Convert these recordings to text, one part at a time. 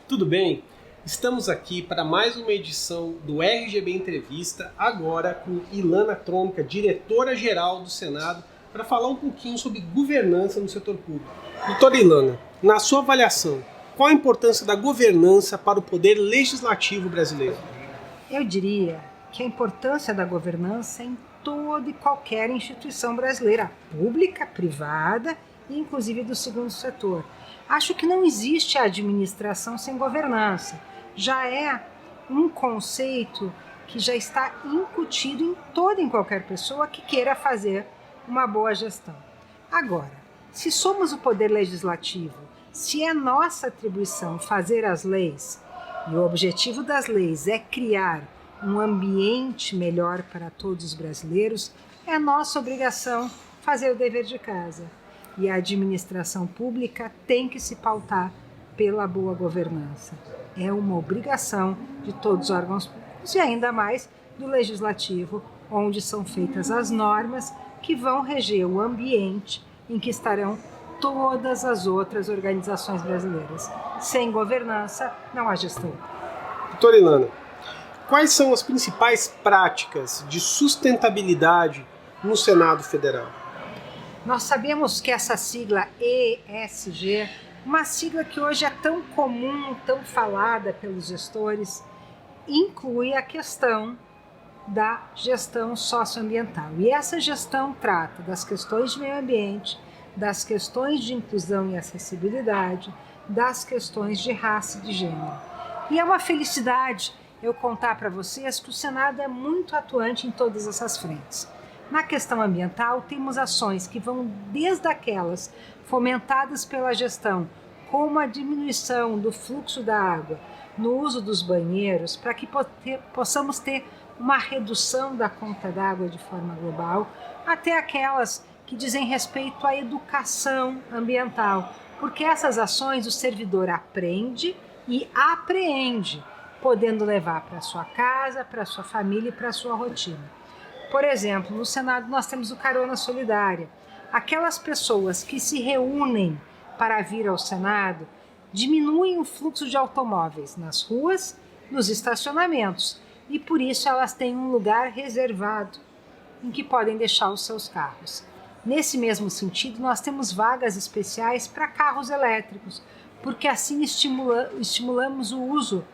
Tudo bem? Estamos aqui para mais uma edição do RGB Entrevista, agora com Ilana Trônica, diretora-geral do Senado, para falar um pouquinho sobre governança no setor público. Doutora Ilana, na sua avaliação, qual a importância da governança para o poder legislativo brasileiro? Eu diria que a importância da governança é em toda e qualquer instituição brasileira, pública, privada e inclusive do segundo setor. Acho que não existe administração sem governança. Já é um conceito que já está incutido em toda e qualquer pessoa que queira fazer uma boa gestão. Agora, se somos o poder legislativo, se é nossa atribuição fazer as leis, e o objetivo das leis é criar um ambiente melhor para todos os brasileiros, é nossa obrigação fazer o dever de casa. E a administração pública tem que se pautar pela boa governança. É uma obrigação de todos os órgãos públicos e ainda mais do legislativo, onde são feitas as normas que vão reger o ambiente em que estarão todas as outras organizações brasileiras. Sem governança, não há gestão. Doutora Ilana, quais são as principais práticas de sustentabilidade no Senado Federal? Nós sabemos que essa sigla ESG, uma sigla que hoje é tão comum, tão falada pelos gestores, inclui a questão da gestão socioambiental. E essa gestão trata das questões de meio ambiente, das questões de inclusão e acessibilidade, das questões de raça e de gênero. E é uma felicidade eu contar para vocês que o Senado é muito atuante em todas essas frentes. Na questão ambiental, temos ações que vão desde aquelas fomentadas pela gestão, como a diminuição do fluxo da água no uso dos banheiros, para que possamos ter uma redução da conta d'água de forma global, até aquelas que dizem respeito à educação ambiental, porque essas ações o servidor aprende e apreende, podendo levar para sua casa, para sua família e para sua rotina. Por exemplo, no Senado nós temos o Carona Solidária. Aquelas pessoas que se reúnem para vir ao Senado diminuem o fluxo de automóveis nas ruas, nos estacionamentos, e por isso elas têm um lugar reservado em que podem deixar os seus carros. Nesse mesmo sentido, nós temos vagas especiais para carros elétricos, porque assim estimulamos o uso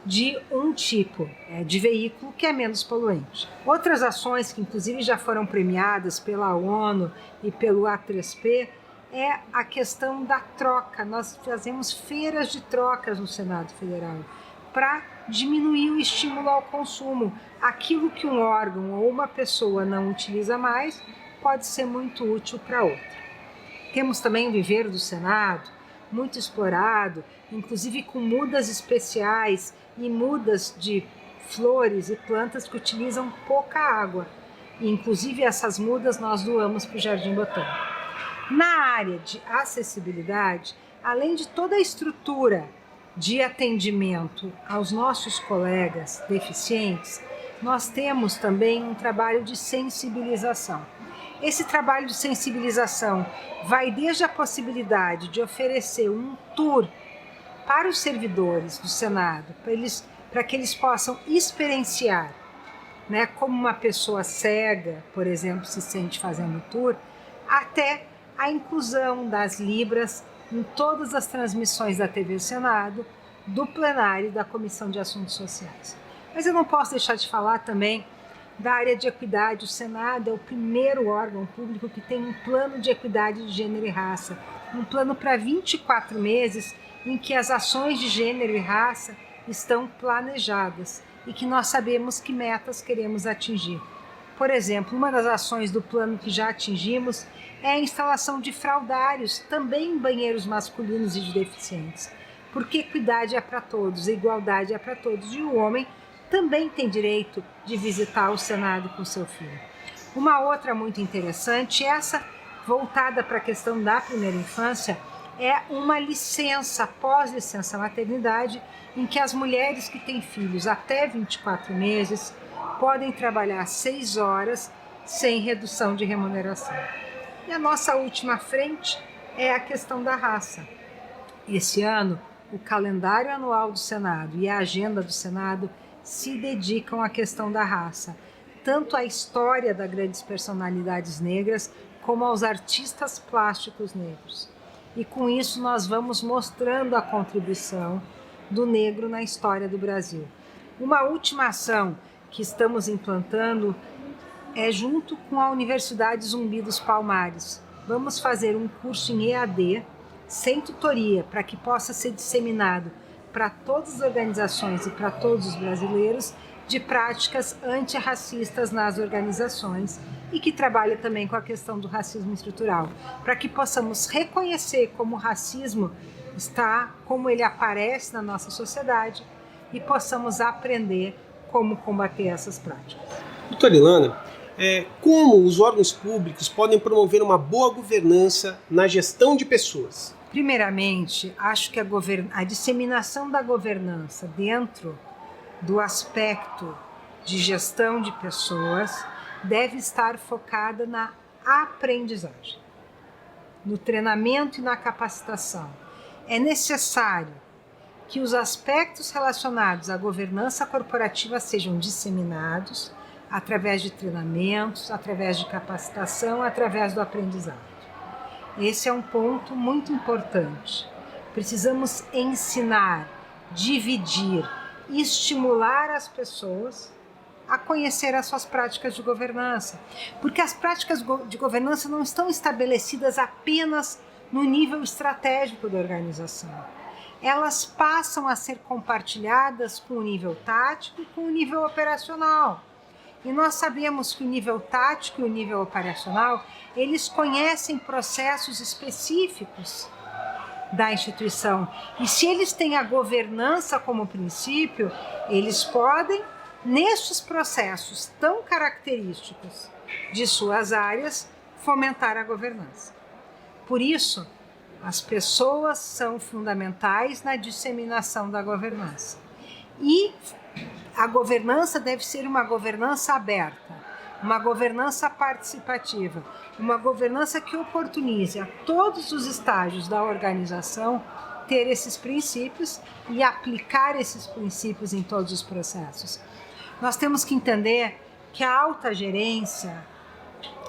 de um tipo de veículo que é menos poluente. Outras ações que inclusive já foram premiadas pela ONU e pelo A3P é a questão da troca. Nós fazemos feiras de trocas no Senado Federal para diminuir o estímulo ao consumo. Aquilo que um órgão ou uma pessoa não utiliza mais pode ser muito útil para outra. Temos também o viveiro do Senado, muito explorado, inclusive com mudas especiais e mudas de flores e plantas que utilizam pouca água. E, inclusive, essas mudas nós doamos para o Jardim Botânico. Na área de acessibilidade, além de toda a estrutura de atendimento aos nossos colegas deficientes, nós temos também um trabalho de sensibilização. Esse trabalho de sensibilização vai desde a possibilidade de oferecer um tour para os servidores do Senado, para que eles possam experienciar, como uma pessoa cega, por exemplo, se sente fazendo o tour, até a inclusão das libras em todas as transmissões da TV Senado, do plenário e da Comissão de Assuntos Sociais. Mas eu não posso deixar de falar também da área de equidade. O Senado é o primeiro órgão público que tem um plano de equidade de gênero e raça, um plano para 24 meses em que as ações de gênero e raça estão planejadas e que nós sabemos que metas queremos atingir. Por exemplo, uma das ações do plano que já atingimos é a instalação de fraldários, também em banheiros masculinos e de deficientes, porque equidade é para todos, igualdade é para todos, e o homem também tem direito de visitar o Senado com seu filho. Uma outra muito interessante, essa voltada para a questão da primeira infância, é uma licença, pós-licença maternidade, em que as mulheres que têm filhos até 24 meses podem trabalhar 6 horas sem redução de remuneração. E a nossa última frente é a questão da raça. Esse ano, o calendário anual do Senado e a agenda do Senado se dedicam à questão da raça, tanto à história das grandes personalidades negras, como aos artistas plásticos negros. E com isso nós vamos mostrando a contribuição do negro na história do Brasil. Uma última ação que estamos implantando é junto com a Universidade Zumbi dos Palmares. Vamos fazer um curso em EAD, sem tutoria, para que possa ser disseminado para todas as organizações e para todos os brasileiros, de práticas antirracistas nas organizações e que trabalha também com a questão do racismo estrutural, para que possamos reconhecer como o racismo está, como ele aparece na nossa sociedade e possamos aprender como combater essas práticas. Doutora Ilana, como os órgãos públicos podem promover uma boa governança na gestão de pessoas? Primeiramente, acho que a disseminação da governança dentro do aspecto de gestão de pessoas deve estar focada na aprendizagem, no treinamento e na capacitação. É necessário que os aspectos relacionados à governança corporativa sejam disseminados através de treinamentos, através de capacitação, através do aprendizado. Esse é um ponto muito importante. Precisamos ensinar, dividir, estimular as pessoas a conhecer as suas práticas de governança, porque as práticas de governança não estão estabelecidas apenas no nível estratégico da organização. Elas passam a ser compartilhadas com o nível tático e com o nível operacional. E nós sabemos que o nível tático e o nível operacional, eles conhecem processos específicos da instituição. E se eles têm a governança como princípio, eles podem, nestes processos tão característicos de suas áreas, fomentar a governança. Por isso, as pessoas são fundamentais na disseminação da governança. E a governança deve ser uma governança aberta, uma governança participativa, uma governança que oportunize a todos os estágios da organização ter esses princípios e aplicar esses princípios em todos os processos. Nós temos que entender que a alta gerência,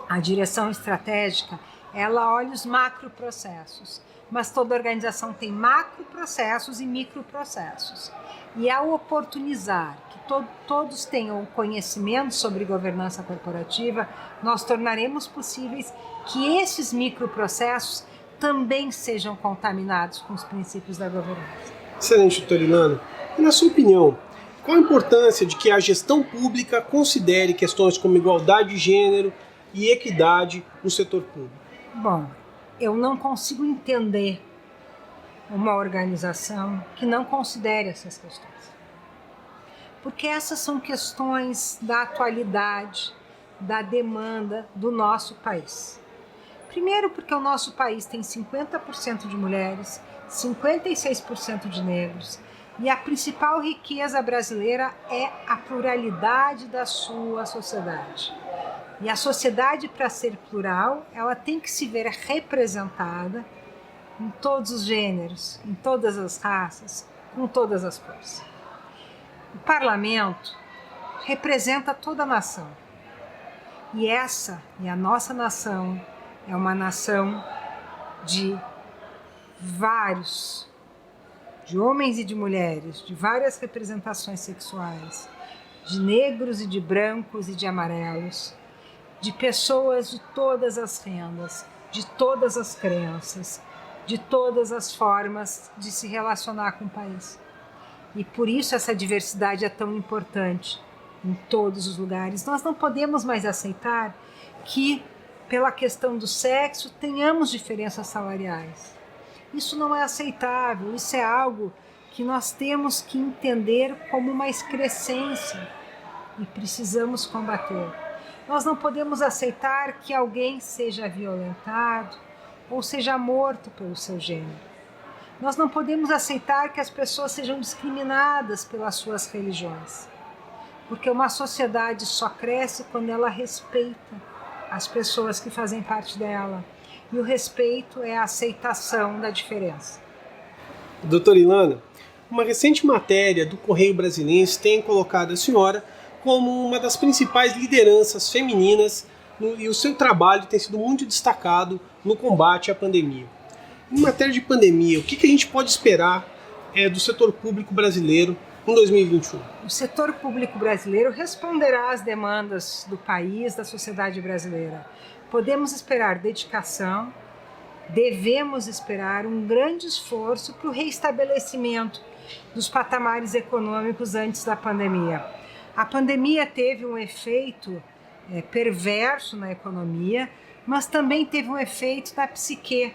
a direção estratégica, ela olha os macroprocessos, mas toda organização tem macroprocessos e microprocessos. E ao oportunizar que todos tenham conhecimento sobre governança corporativa, nós tornaremos possíveis que esses microprocessos também sejam contaminados com os princípios da governança. Excelente, doutora Ilana. E na sua opinião, qual a importância de que a gestão pública considere questões como igualdade de gênero e equidade no setor público? Bom, eu não consigo entender uma organização que não considere essas questões. Porque essas são questões da atualidade, da demanda do nosso país. Primeiro porque o nosso país tem 50% de mulheres, 56% de negros, e a principal riqueza brasileira é a pluralidade da sua sociedade. E a sociedade, para ser plural, ela tem que se ver representada em todos os gêneros, em todas as raças, com todas as cores. O parlamento representa toda a nação. E a nossa nação, é uma nação de homens e de mulheres, de várias representações sexuais, de negros e de brancos e de amarelos, de pessoas de todas as rendas, de todas as crenças, de todas as formas de se relacionar com o país. E por isso essa diversidade é tão importante em todos os lugares. Nós não podemos mais aceitar que, pela questão do sexo, tenhamos diferenças salariais. Isso não é aceitável, isso é algo que nós temos que entender como uma excrescência e precisamos combater. Nós não podemos aceitar que alguém seja violentado ou seja morto pelo seu gênero. Nós não podemos aceitar que as pessoas sejam discriminadas pelas suas religiões. porque uma sociedade só cresce quando ela respeita as pessoas que fazem parte dela. E o respeito é a aceitação da diferença. Doutora Ilana, uma recente matéria do Correio Brasiliense tem colocado a senhora como uma das principais lideranças femininas e o seu trabalho tem sido muito destacado no combate à pandemia. Em matéria de pandemia, o que a gente pode esperar do setor público brasileiro em 2021? O setor público brasileiro responderá às demandas do país, da sociedade brasileira. Podemos esperar dedicação, devemos esperar um grande esforço para o reestabelecimento dos patamares econômicos antes da pandemia. A pandemia teve um efeito perverso na economia, mas também teve um efeito na psique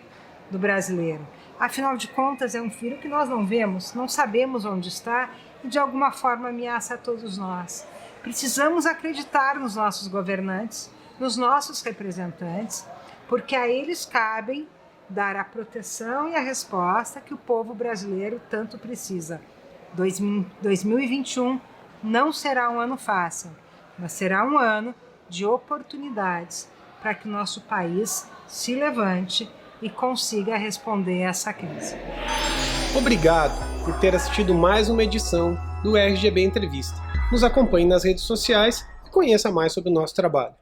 do brasileiro. Afinal de contas, é um vírus que nós não vemos, não sabemos onde está e de alguma forma ameaça a todos nós. Precisamos acreditar nos nossos governantes, nos nossos representantes, porque a eles cabem dar a proteção e a resposta que o povo brasileiro tanto precisa. 2021 não será um ano fácil, mas será um ano de oportunidades para que o nosso país se levante e consiga responder a essa crise. Obrigado por ter assistido mais uma edição do RGB Entrevista. Nos acompanhe nas redes sociais e conheça mais sobre o nosso trabalho.